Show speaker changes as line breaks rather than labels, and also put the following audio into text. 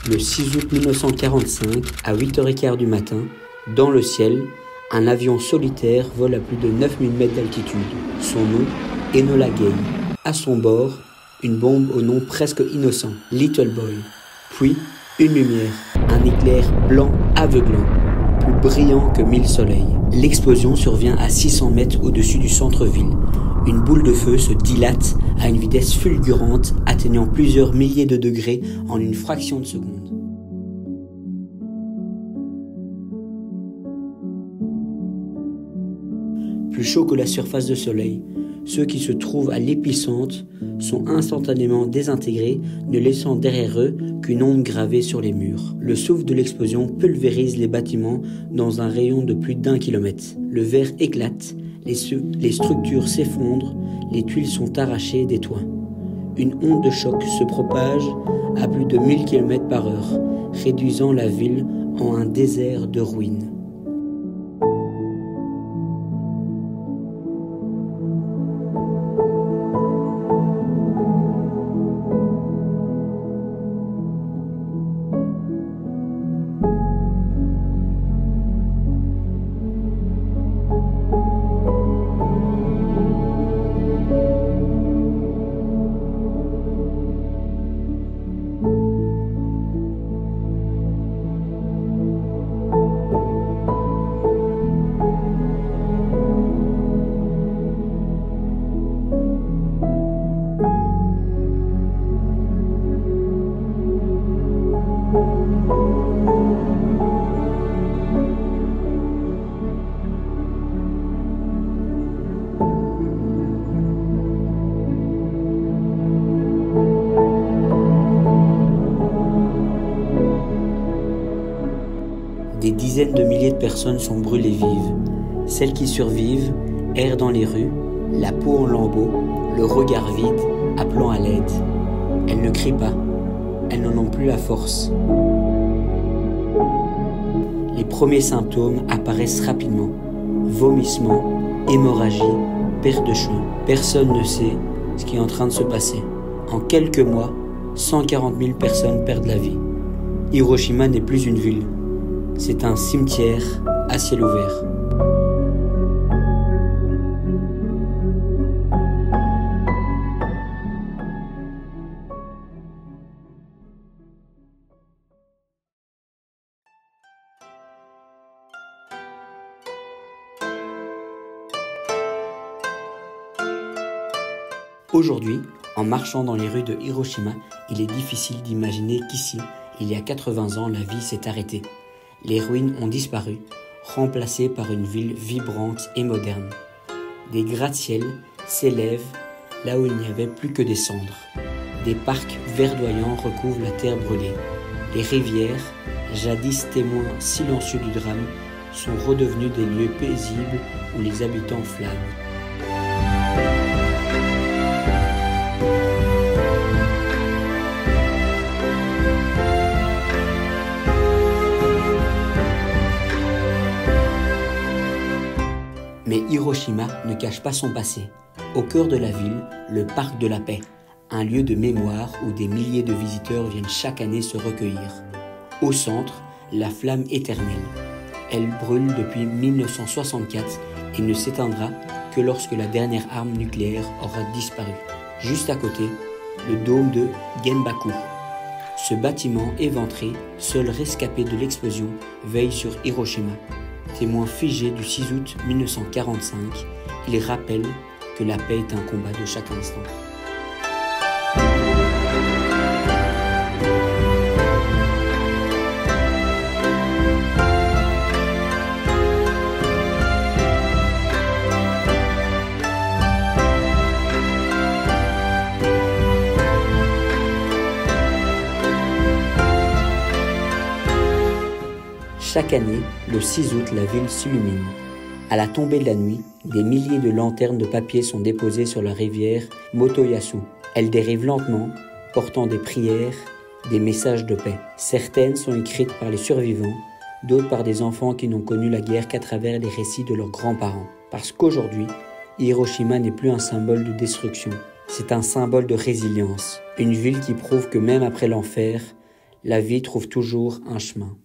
Le 6 août 1945, à 8h15 du matin, dans le ciel, un avion solitaire vole à plus de 9000 mètres d'altitude. Son nom, Enola Gay. À son bord, une bombe au nom presque innocent, Little Boy. Puis, une lumière, un éclair blanc aveuglant, plus brillant que 1000 soleils. L'explosion survient à 600 mètres au-dessus du centre-ville. Une boule de feu se dilate à une vitesse fulgurante, atteignant plusieurs milliers de degrés en une fraction de seconde. Plus chaud que la surface du soleil, ceux qui se trouvent à l'épicentre sont instantanément désintégrés, ne laissant derrière eux qu'une onde gravée sur les murs. Le souffle de l'explosion pulvérise les bâtiments dans un rayon de plus d'1 kilomètre. Le verre éclate, les structures s'effondrent, les tuiles sont arrachées des toits. Une onde de choc se propage à plus de 1000 km/h, réduisant la ville en un désert de ruines. Des dizaines de milliers de personnes sont brûlées vives. Celles qui survivent errent dans les rues, la peau en lambeaux, le regard vide, appelant à l'aide. Elles ne crient pas, elles n'en ont plus la force. Les premiers symptômes apparaissent rapidement. Vomissements, hémorragie, perte de cheveux. Personne ne sait ce qui est en train de se passer. En quelques mois, 140 000 personnes perdent la vie. Hiroshima n'est plus une ville. C'est un cimetière à ciel ouvert. Aujourd'hui, en marchant dans les rues de Hiroshima, il est difficile d'imaginer qu'ici, il y a 80 ans, la vie s'est arrêtée. Les ruines ont disparu, remplacées par une ville vibrante et moderne. Des gratte-ciel s'élèvent là où il n'y avait plus que des cendres. Des parcs verdoyants recouvrent la terre brûlée. Les rivières, jadis témoins silencieux du drame, sont redevenues des lieux paisibles où les habitants flânent. Mais Hiroshima ne cache pas son passé. Au cœur de la ville, le Parc de la Paix, un lieu de mémoire où des milliers de visiteurs viennent chaque année se recueillir. Au centre, la flamme éternelle. Elle brûle depuis 1964 et ne s'éteindra que lorsque la dernière arme nucléaire aura disparu. Juste à côté, le dôme de Genbaku. Ce bâtiment éventré, seul rescapé de l'explosion, veille sur Hiroshima. Témoin figé du 6 août 1945, il rappelle que la paix est un combat de chaque instant. Chaque année, le 6 août, la ville s'illumine. À la tombée de la nuit, des milliers de lanternes de papier sont déposées sur la rivière Motoyasu. Elles dérivent lentement, portant des prières, des messages de paix. Certaines sont écrites par les survivants, d'autres par des enfants qui n'ont connu la guerre qu'à travers les récits de leurs grands-parents. Parce qu'aujourd'hui, Hiroshima n'est plus un symbole de destruction, c'est un symbole de résilience. Une ville qui prouve que même après l'enfer, la vie trouve toujours un chemin.